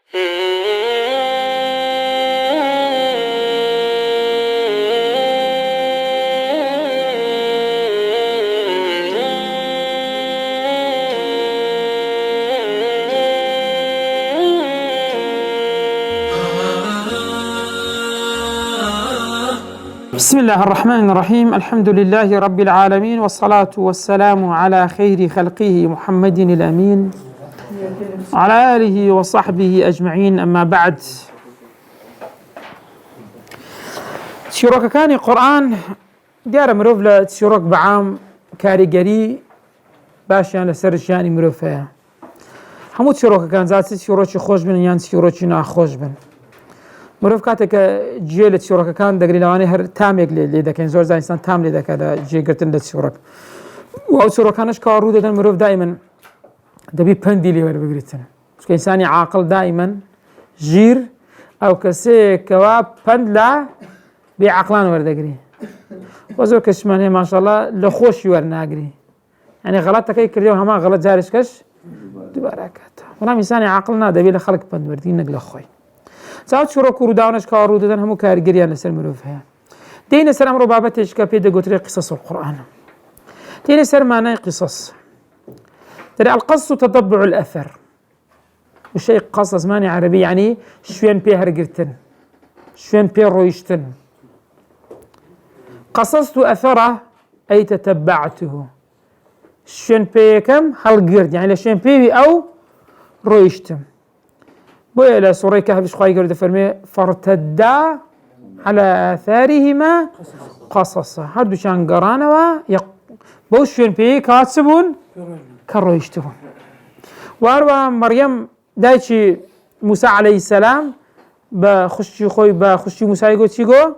بسم الله الرحمن الرحيم. الحمد لله رب العالمين، والصلاة والسلام على خير خلقه محمد الأمين وعلى آله وصحبه أجمعين. أما بعد، تشيروك كان قرآن ديار مروف لتشيروك بعام كاريجري باشيان لسرشياني مروفها همو تشيروك كان ذاتي تشيروك خوش بن يان تشيروك ناخوش بن مروف كاتك جيل تشيروك كان دقري لواني هر تاميق لي دكين زور زي إنسان تام لي دكا جي قرتن لتشيروك وأو تشيروك كانش كارو دادن مروف دائما دبي بندي لي ور بقريتنا مش كإنساني عاقل دائما جير أو كسي كواب بند لا بعقلان ور دقري وزور كشمانه ما شاء الله لخوش ور ناقري يعني غلط كي كرديو هما غلط جارش كش دوباره كات ولا إنساني عاقلنا دبي لخلق بند وردين نقل خوي ساعات شروع كرودانش كارو دادن همو كارجريان لسر مروفها دين سر أمر بابتش كبيد قطري قصص القرآن دين سر معناه قصص ترى القصص تتبع الأثر والشيء قصص ماني عربي يعني شوين بيه هرقرتن شوين بيه رويشتن قصصت أثره أي تتبعته شوين بيه كم هالقرد يعني لشوين بيه أو رويشتن بويا إلى سورة كهف شخواي قرد فرمي فارتدا على آثارهما قصصا هردو شان قرانا بوش شوين بيه كاتسبون كرويشتون واروا مريم دايتشي موسى عليه السلام بخشي خوي بخشي موسى يقول تيجو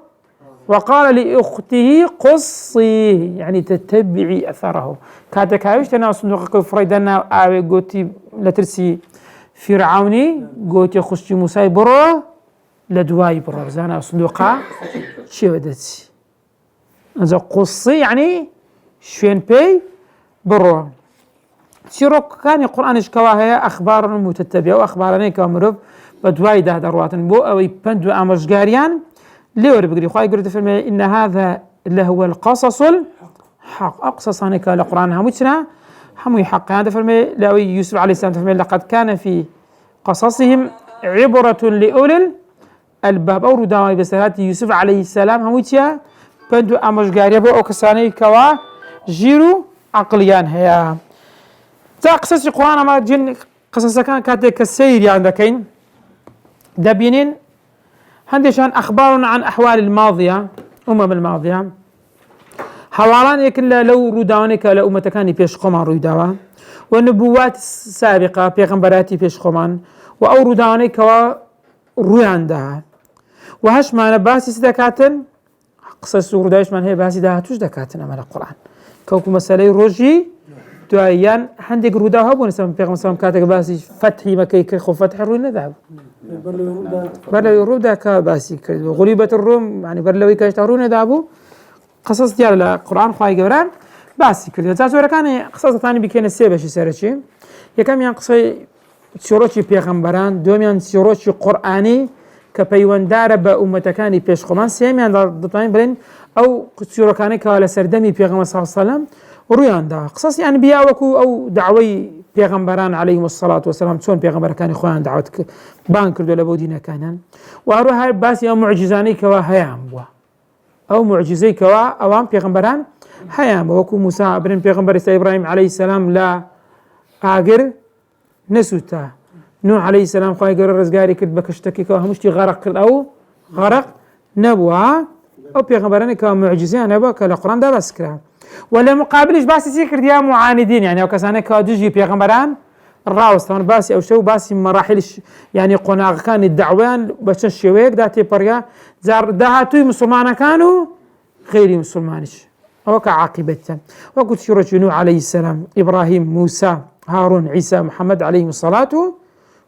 وقال لأخته قصيه يعني تتبعي أثره كاتك هايش تنا صندوق فريدنا أوي قوتي لترسي فرعوني قوتي خشي موسى برو لدواي برو زانا صندوقها شي ودتي هذا قصي يعني شوين بي برو تشيروك كان القرآن إشكواها أخبار متتبعة وأخبارنا كامروف بدواي ده درواتن بو أو يبندو أمش جاريان ليه بقولي خواي قرد في إن هذا اللي هو القصص الحق أقصص أنا كالقرآن هموتنا همو يحق هذا فرمي لو يوسف عليه السلام فرمي لقد كان في قصصهم عبرة لأولي الباب أو رداوي بسرات يوسف عليه السلام هموتيا بندو أمش جاريا بو أو كساني كوا جيرو عقليان هيا تا قصص القرآن ما جن قصص كان كاتك السير عندكين دبينين هندشان أخبار عن أحوال الماضية الماضية حوالان يكن لو رودانك لو متكاني بيش قمان روداوا والنبوات السابقة بيغمبراتي بيش قمان وأو رودانك وروي عندها وهش ما نباسي سدكاتن قصص رودايش من هي باسي ده توش دكاتن أمال القرآن كوكو مسألة روجي دعيان عندك رودها بون سام بيغم سام كاتك باسي فتحي مكي كخو فتح الروم ذهب برلو يرودا كباسي غريبة الروم يعني برلو يكاشترون ذهبوا قصص ديال القرآن خواي جبران باسي كل ذات ورا كان قصص ثاني بكين السبب شيء سرشي يكمل ينقصي شروطي بيغمبران دوميان شروطي قرآني كبيوان دار بأمة كاني بيش قمان سيميان ضطين برين أو شروكاني كوالا سردمي بيغمبر صلى الله عليه وسلم ورويان دا قصص يعني بياوكو أو دعوي بيغمبران عليهم الصلاة والسلام تون بيغمبر كان إخوان دعوتك بانكر دولا بودينا كانان وأروها هاي باسي أو معجزاني كوا هيام بوا أو معجزي كوا أوام بيغمبران هيام وكو موسى برين بيغمبر إبراهيم عليه السلام لا آجر نسوتا نوح عليه السلام خواهي قرر رزقاري كد بكشتكي كوا همشتي غرق أو غرق نبوا أو بيغمبراني كوا معجزين نبوا كالقرآن دا بس كلام ولا مقابلش باسي سيكر ديا معاندين يعني او كسانه كادجي بيغمبران الراوس طبعا باسي او شو باسي مراحل يعني قناغ كان الدعوان باش شويك داتي بريا زار دهاتو مسلمان كانوا غير مسلمانش او كعاقبته وقلت شرج نوح عليه السلام ابراهيم موسى هارون عيسى محمد عليهم الصلاه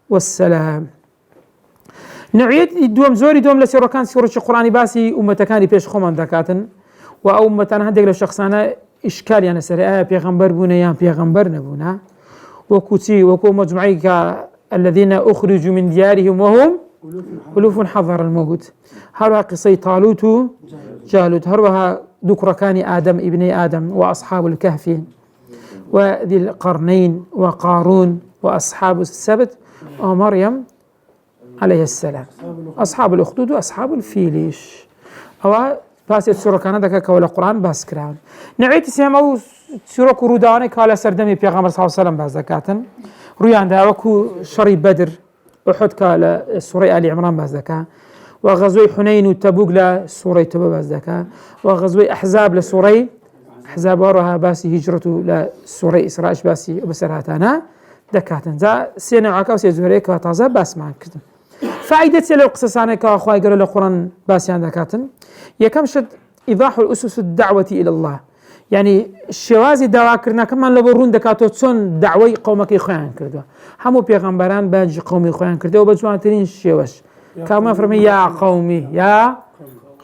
والسلام نوعيه الدوم زوري دوم لسيرو كان سيرو القراني باسي امتكاني بيش خمان دكاتن و مثلا هندق لو شخصانا إشكال يعني سريع بيغمبر بونا يا بيغمبر نبونا وكوتي وكو مجموعي الذين أخرجوا من ديارهم وهم ألوف حضر الموت. هروها قصي طالوت جالوت، هروها ذكركان آدم ابني آدم وأصحاب الكهف وذي القرنين وقارون وأصحاب السبت ومريم عليه السلام، أصحاب الأخدود وأصحاب الفيليش. أو باسي سورة كان ذاك كولا القرآن باس كران نعيت سيم أو سورة كروداني قال سردمي بيغمبر صلى الله عليه وسلم باس زكاة رويان دا وكو شري بدر أحد قال سورة آل عمران باس زكاة، وغزوة حنين وتبوك لسورة تبوك باس زكاة، وغزوة أحزاب لسورة أحزاب وراها باسي هجرته لسورة إسراء باسي وبسرهاتنا دكاتن زا سينا عكاو سيزوريك وتازا باس معك كتن فائدة لو قصصاني كأخوة يقرأ القرآن باسيان دكاتن يكم شد إيضاح الأسس الدعوة إلى الله، يعني الشوازي دعوة كرنا كمان لبرون دكاتو تسون دعوة قومك إخوان كردوا همو بيغمبران باج قومي إخوان كردوا وبجوان ترين الشواش كما فرمي يا قومي يا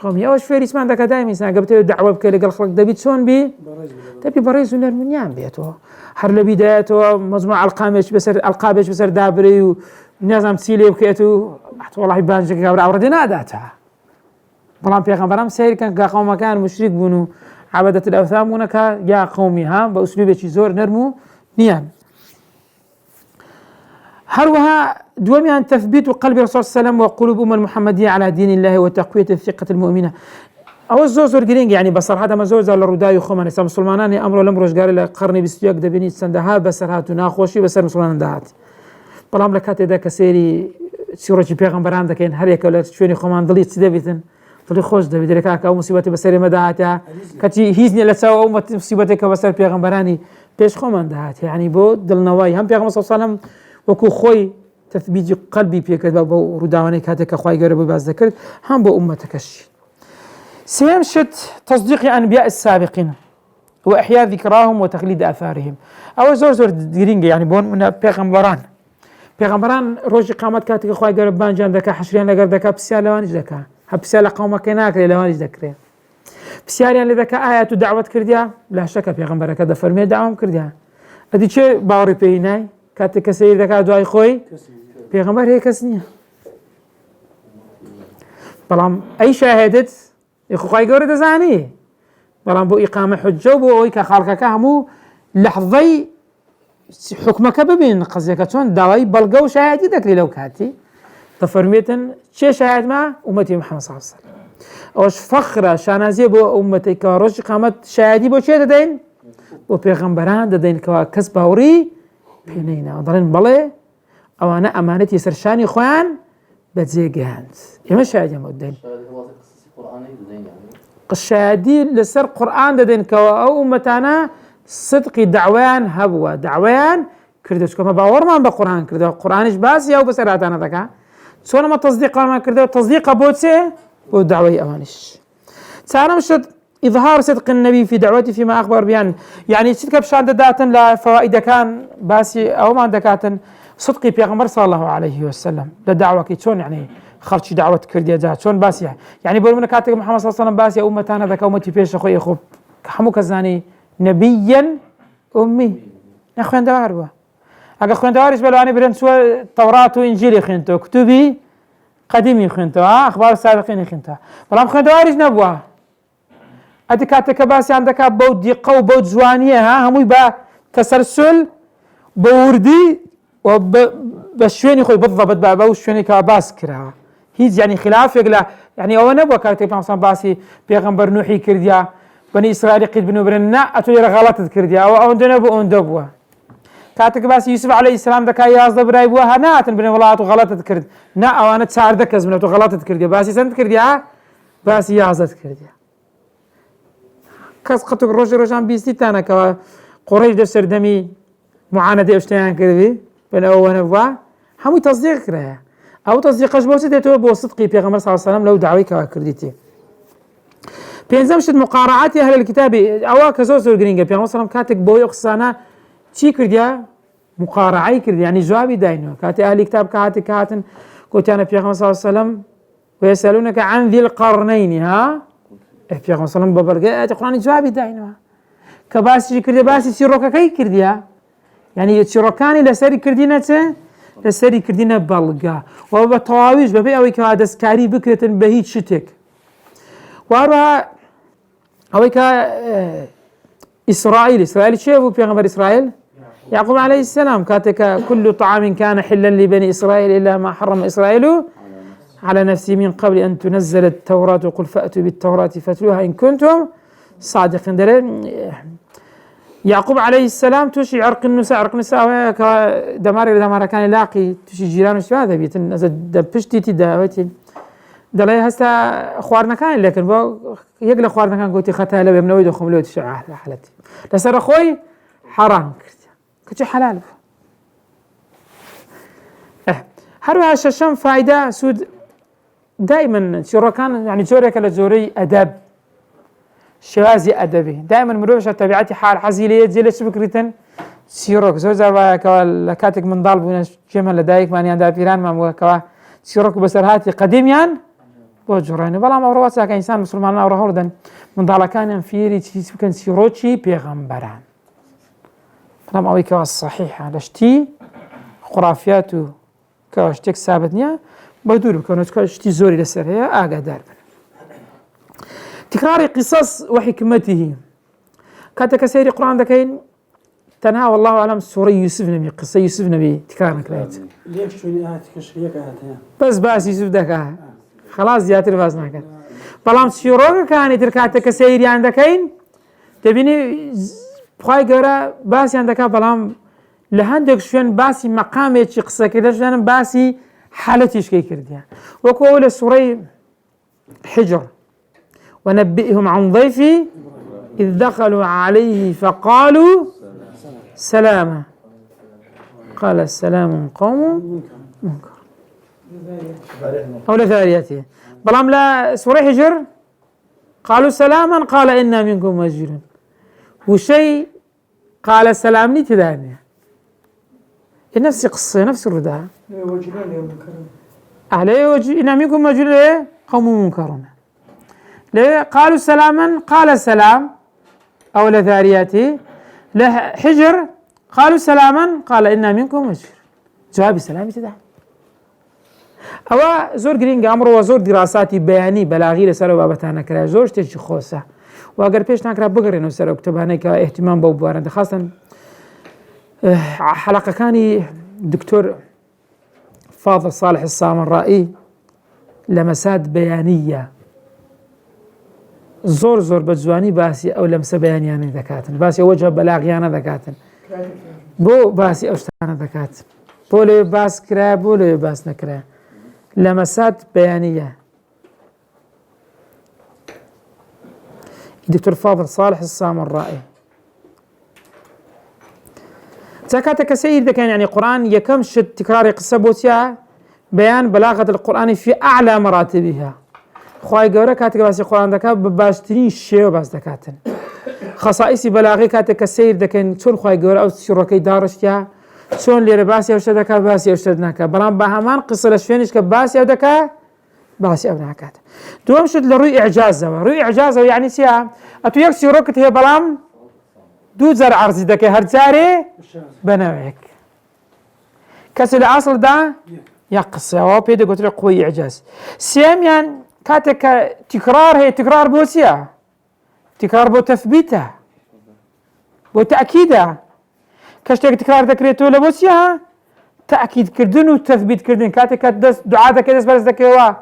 قومي يا وش فيريس ما عندك دائما إنسان قبته دعوة بكلي قال خلق دبي تسون بي تبي بريز ونرمنيان بيتو هر لبدايته مجموعة القابش بسر دابري ونظام سيلي بكيتو والله بانجك قبل أوردنا داتها بلان بيغمبران سير كان قوم كان مشرك بنو عبدة الأوثان ونك يا قومي ها بأسلوب زور نرمو نيان. هروها دوامي عن تثبيت قلب الرسول صلى الله عليه وسلم وقلوب أمة المحمدية على دين الله وتقوية الثقة المؤمنة. أو الزوزور جرينج يعني بصر هذا مزوز على الرداء وخمان إسلام مسلمانان أمر لم رج قال لقرني بستياق دبني سندها بسر هاتنا خوشي بسر مسلمان دهات. بلام لكات إذا كسيري سورة بيغمبران دكين هريك ولا شوني خمان ضليت سدبيتن ضلي خوش دبي دركاك أو مصيبة بسر مدهاتها كتي هيزني لسوا أو مصيبتك بسر بيغمبراني بيش خمان دهات يعني بود دل نواي هم بيغمبر صلى الله عليه وسلم وكو خوي تثبيت قلبي بيك بابو رداواني كاتك خوي قرب باز ذكرت هم بو أمتك الشي. سيمشت تصديق أنبياء السابقين وإحياء ذكراهم وتقليد آثارهم. أو زور ديرينج يعني بون من بيغمبران روج قامت كاتك خوي قرب بان جان ذكا حشرين لقر ذكا بسيال لوانج ذكا هبسيال قومك هناك لوانج ذكرين بسيال يعني ذكا آيات دعوة كرديا لا شك بيغمبر كذا فرمي دعوة كرديا أدي شيء باوري بيناي كاتك سيد ذكا دعاء خوي بيغمبر هيك سنية بلام أي شاهدت يخوي قرد زاني بلام بو إقامة حجة بو أي كخالك كهمو لحظي حكمك ببين قصدك دواي بلقو شاهدي ذكري لو كاتي تفرميتن شي شاهد مع أمتي محمد صلى الله عليه وسلم أوش فخرة شانازي بو أمتي كاروش قامت شاهدي بو شي دين بو بيغمبران دين كوا كسباوري بينينا ضلين بلي أو أنا أمانتي سرشاني خوان بتزيقهاند يما شاهدي مودين الشهادي لسر قرآن دين كوا أو أمتانا صدقي دعوان هبوا دعوان كردوش كما باور ما بقرآن كردو قرآنش باس يا وبسراتنا ذكا سونا ما تصديق ما كردو تصديق بوتسي بو دعوي أمانش سأنا مشت إظهار صدق النبي في دعوته فيما أخبر بيان يعني صدق بشان داتن لا فوائد كان باسي أو ما دكاتن صدقي بيغمبر صلى الله عليه وسلم لدعوة كيتون يعني خرج دعوة كردية جات شون باسي يعني بقول من كاتب محمد صلى الله عليه وسلم باسي أمتنا ذاك أمتي بيش أخوي أخو حموك الزاني نبيا أمي أخوان دواروا أخوان دوارش بلواني برنسوا التوراة وإنجيل خنتو كتبي قديم خنتو أخبار السابقين خنتو بلام أخوان دوارش نبوا أدي كاتك باسي عندك بود دقة وبود زوانية هم يبقى تسلسل بوردي وبشويني خوي بالضبط بقى بوشويني كباس كرها هيز يعني خلاف يقلا يعني أو نبوا كاتب محمد باسي بيغمبر نوحي كرديا بني إسرائيل قيد بنو برنا أتولي غلط كرديا أو أندنبوا أندبوا كاتك باسي يوسف عليه السلام ذكا يازد برايبوها نات بني غلط وغلط كرد نا أو أنا تساعد ذكز منه غلط كرديا باسي سنت كرديا باسي يازد كرديا كاس قطق روجان بيستي تانا كوا قريش دف سردمي معاندة اشتيان كردي بين أول نبوا همي تصديق كره أو تصديقش بوسيدة تو بوصدقي بيغمبر صلى الله عليه وسلم لو دعوي كوا كرديتي بينزمشت مقارعات أهل الكتاب أو كزوزور جرينجا بيغمبر صلى الله عليه وسلم كاتك بوي أقصانا شي كرديا مقارعي كردي يعني جوابي داينو كاتي أهل الكتاب كاتن كوتانا بيغمبر صلى الله عليه وسلم ويسألونك عن ذي القرنين ها بيغمبر صلى الله عليه وسلم ببرقاء القرآن جوابي داينو كباسي كردي باسي سيروكا كي كرديا يعني سيروكاني لسري كردينته لسري كردينا بلغا وبتواويج ببي أوي كا دستكاري بكرة بهيج شتك وارها أوي كا إسرائيل شيء بيغمبر إسرائيل يعقوب عليه السلام كاتك كل طعام كان حلا لبني إسرائيل إلا ما حرم إسرائيل على نفسي من قبل أن تنزل التوراة وقل فأتوا بالتوراة فاتلوها إن كنتم صادقين. يعقوب عليه السلام توشي عرق النساء دمار كان لاقي توشي جيران وش هذا بيت دبشتي تداوتي دلای هستا خوارنا كان لكن يقل خوارنا كان قلت ختها لو يمنوي دخم لو تشعه لحالتي لسر خوي حرام كنت حلال هروها الششم فايدة سود دائما شركان يعني جورك لجوري أدب شوازي أدبي دائما مروش تبعتي حال حزيلية زي ليش فكرة سيروك زوجة كاتك من ضالب جمل لدايك ماني عند فيران ما كوا سيروك بسرهاتي قديميان بوجراني والله ما رواسا كإنسان مسلمان أو رهوردن من ضال كان فيري كان سيروتشي بيغمبران كلام أوي كوا الصحيحة لشتي خرافياته كواشتك ثابتنيا بدور كانوا كواشتي زوري لسر هي آجا دارب تكرار قصص وحكمته كاتك سيري قرآن دكين تنها والله أعلم سورة يوسف نبي قصة يوسف نبي تكرار كلات ليش شو كشريك بس يوسف دكا خلاص زياتر باز ناكر بلام سيروك كانت تركاتك سيري عندكين تبيني بخاي جرا باس عندك بلام لهندك شون باسي مقامي شي قصة كده شون باسي حالتيش كي كرديا وكول سورة حجر ونبئهم عن ضيفي إذ دخلوا عليه فقالوا سلاما قال السلام قوم منكر أو لذاريته بلام لا سورة حجر قالوا سلاما قال إنا منكم مجرون وشيء قال سلامني تداني نفس قصة نفس الرداء عليه وجه إنا منكم مجرون قوم منكرون قالوا سلاما قال سلام أو لذارياته له حجر قالوا سلاما قال إنا منكم مجر جواب سلامي تدعم أو زور جرينج أمر وزور دراساتي بياني بلاغي لسر بابتانا كرا زور شتيش خوصة وأجر بيش ناكرا بقرين وسر اكتباني كاهتمام بوبوارن خاصة حلقة كاني دكتور فاضل صالح السامرائي لمسات بيانية زور بجواني باسي أو لمسة بيانياني ذكاتن باسي وجه بلاغيانا ذكاتن بو باسي أوشتانا ذكات بو لي باس كرا بو لي باس نكرا لمسات بيانية الدكتور فاضل صالح السامرائي زكاتك سيد كان يعني قرآن يكمش تكرار قصة بوتيا بيان بلاغة القرآن في أعلى مراتبها خواهي قورا كاتك باسي قرآن دكا بباشترين الشيء وباس دكاتن خصائصي بلاغي كاتك سيد دكان شون خواهي قورا أو شروكي دارشتيا شون ليري باسي أو شدكا باسي أو شدناكا بلان باهمان قصة لشفينش كباسي أو دكا باسي أو ناكات دوام شد لروي إعجازة روي إعجازة يعني سيا أتو يك شروكت هي بلان دو زر عرضي دكا هرزاري بناويك كسي الأصل دا يقصة وابيدا قلت لك قوي إعجاز سياميان كاتك تكرار هي تكرار بوسيا تكرار بو تثبيته بو تأكيده كشتك تكرار ذكريته لبوسيا تأكيد كردن وتثبيت كردن كاتك دعاء ذكي دس برز ذكي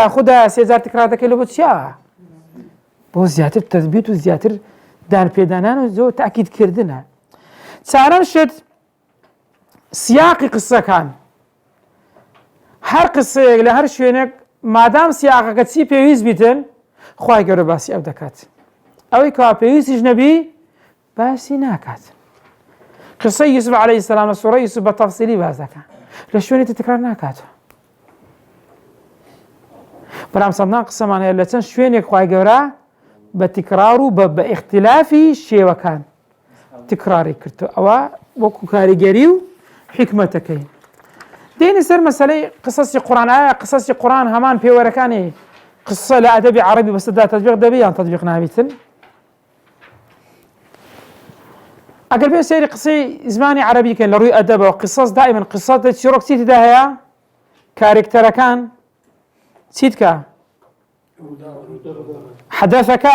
خدا سيزار تكرار ذكي لبوسيا بو زياتر تثبيت وزياتر دان بيدانان وزو تأكيد كردنها سارن شد سياق قصة كان هر قصة لهر شوينك مادام سياقك تسي بيويز بيتن خواهي قرر باسي أو دكات أوي كوا بيويز جنبي باسي ناكات قصة يوسف عليه السلام السورة يوسف بتفصيلي بازاكا لشويني تتكرار ناكات برام صدنا قصة معناها لتن شوينك خواهي قرر بتكراره باختلافي شيء وكان تكراري كرتو أو وكو كاريجريو حكمتكين دين سر مسألة قصص القرآن قصص القرآن همان في وركاني قصة لا أدبي عربي بس ده تطبيق دبي عن تطبيق نابتن أقل بين سيري قصي زماني عربي كان لروي أدب وقصص دائما قصات تشيروك سيت داهيا كاركتر كان سيتكا حدثك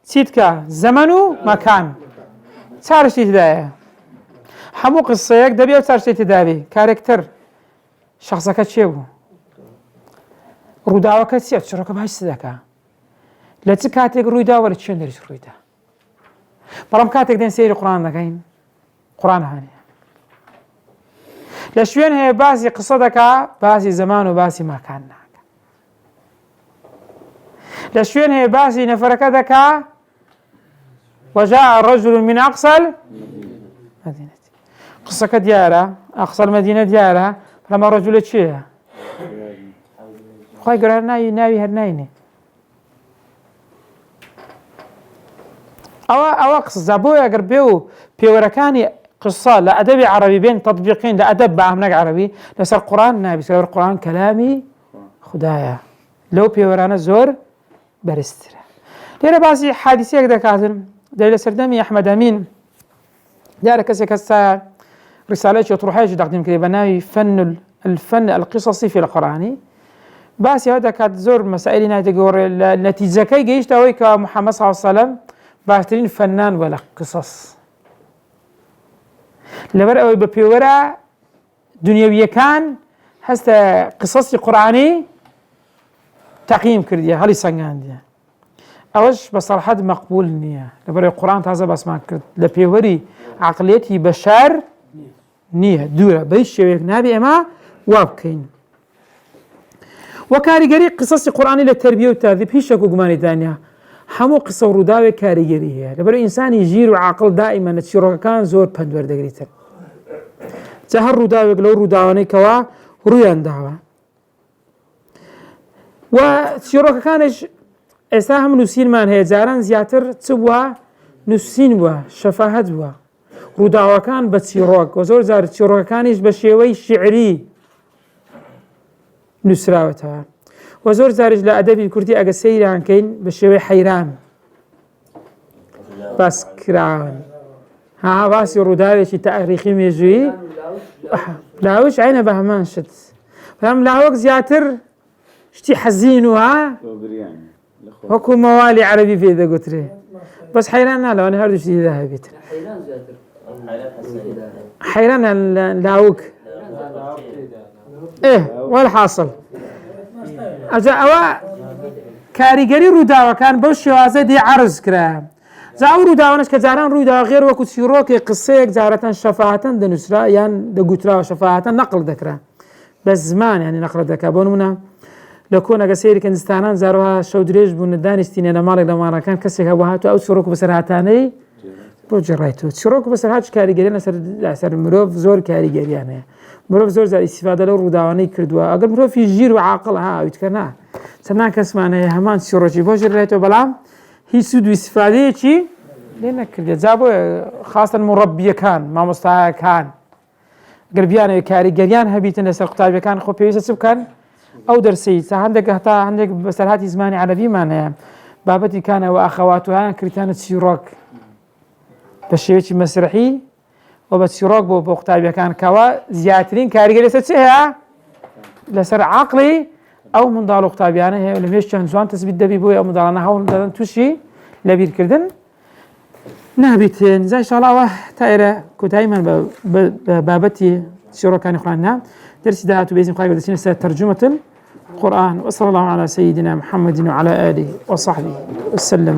سيتكا زمنو مكان صار شيء داهيا حمو قصيك دبي صار شيء دابي كاركتر شخصك تشيبو روداوك تسيت شروك بهاي سدكا لا تكاتك رويدا ولا تشندرش رويدا بەڵام کاتێک دێن سەیری قورآن دەکەین قورآن هەیە لە شوێن هەیە باسی قسە دەکا باسی زەمان و باسی ماکان ناکە لە شوێن هەیە باسی نەفەرەکە دەکا وجاء رجل من أقصى المدينة قسەکە دیارە أقصى المدينة دیارە لەمە ڕەجولە چییە خۆی گەورە ناوی هەر ناینێ ئەوە قسە بۆیە ئەگەر بێ و پێوەرەکانی قسە لە ئەدەبی عەرەبی بێن تەطبیقین لە ئەدەب بە ئەم نەک عەرەبی لەسەر قورآن نابێت لەبەر قورآن کەلامی خودایە لەو پێوەرانە زۆر بەرزترە لێرە باسی حادیسەیەک دەکاتن دەی لە سەردەمی ئەحمەد ئەمین دیارە کەسێک هەستا ڕسالەیەکی ئەطروحەیەکی تەقدیم کردی بە ناوی الفن القصصي في القرآن باسی ئەوە دەکات زۆر مەسائلی نایدەگەوڕێ لە نەتیجەکەی گەیشتە ئەوەی کە محەممەد صلی الله علیه وسلم باشترین فەنان وە لە قسەس لەبەر ئەوەی بە پێوەرە دنیەویەکان هەستە قسەسی قورئانی تەقییم کردیە هەڵی سەنگاندیە ئەوەش بە سەرحەد مەقبول نییە لەبەر قورئان تازە باسمان کرد لە پێوەری عەقڵیەتی بەشەر نییە دوورە بە هیچ شێوەیەک نابێ ئێمە وا بکەین وە کاریگەری قسەسی قورئانی لە تەربیە و تادیب هیچ شەک و گومانێکدا نییە هەموو قسە و ڕووداوێک کاریگەری هەیە لەبەر ئینسانی ژیر و عاقڵ دائیمەن لە چیرۆکەکان زۆر پند وەردەگریتن جا هەر ڕووداوێک لەو ڕووداوانەی کەوا ڕوویان داوە و چیرۆکەکانش ئێستا هەم نووسینمان هەیە جاران زیاتر چ بووە نووسین بووە شەفاهەت بووە ڕووداوەکان بە چیرۆک و زۆر جار چیرۆکەکانیش بە شێوەی شیعری نووسراوەتەوە و زۆر جاریش لە ئەدەبی کوردی ئەگە سەیرانکەین بە شێوەی حەیران باس کراون ها باسی ڕووداوێکی تاریخی مێژووی لاوش عینە بە هەمان شت بەڵام لاوەک زیاتر شتی حەزین و ها وەکو مەوالی عەرەبی پێ دەگوترێ بەس حەیران نا لەوانەیە هەردوو شتی تێدا هەبێت حەیران لاوک والحاصل ئەجا ئەوە کاریگەری ڕووداوەکان بەو شێوازە دێ عەرز کرا جا ئەو ڕووداوانش کە جاران ڕوویداوە غێر وەکو چیرۆکی قسەیەک جارەتەن شەفاهەتەن دەنووسرا یان دەگوتراوە شەفاهەتەن نەقڵ دەکرا بە زمان یانی نەقڵ دەکا بۆ نمونە لە کۆنەگە سەیری کەنجستانان زارەوە شەو درێژ بوون دانیشتینە لە ماڵێک لە ماڵەکان کەسێک هەبوو هاتووە ئەو چیرۆک بەسەر هاتانەی بۆ جێڕایەوە چیرۆک بەسەر هات کاریگەری لەسەر مرۆڤ زۆر کاریگەریان هەیە مرۆڤ زۆر جار ئیستیفادە لەو ڕووداوانەی کردووە ئەگەر مرۆڤی ژیر و عاقڵ ئەویت کە نا چەندان کەسمان هەیە هەمان چیرۆکی بۆ ژێڕایەوە بەڵام هیچ سوود و ئیستیفادەیەکی لێ نەکردێ جا بۆ خاستن مڕەبیەکان مامۆستایەکان گەر بیانەوە کاریگەریان هەبیتن لەسەر قوتابیەکان خۆ پێویستە چ بکەن ئەو دەرسەی تا هەندێک بەسەرهاتی زمانی عەرەبیمان هەیە بابەتی کانەوە ئەخەواتوهایان کریتانە چیرۆک بە شێوەیەکی مەسرەحی و بە چیرۆک بۆ قوتابیەکان کەوە زیاترین کاریگەری لەسەر چ هەیە لەسەر عەقڵی ئەو منداڵ و قوتابیانە هەیە لەمێش چەند جوان تەسبیت دەبی بۆی ئەو منداڵانە هەوڵ دەدەن تووشی لەبیرکردن نابێتن جا ئینشاڵڵا ئەوە تا ئێرە کۆتاییمان بە بابەتی چیرۆکانی قورئانە درسی داهاتوو بێزیم خوای گەورە دەچینە سەر تەرجمەة القرآن وصلى الله على سيدنا محمد وعلى آله وصحبه وسلم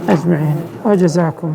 أجمعين وجزاكم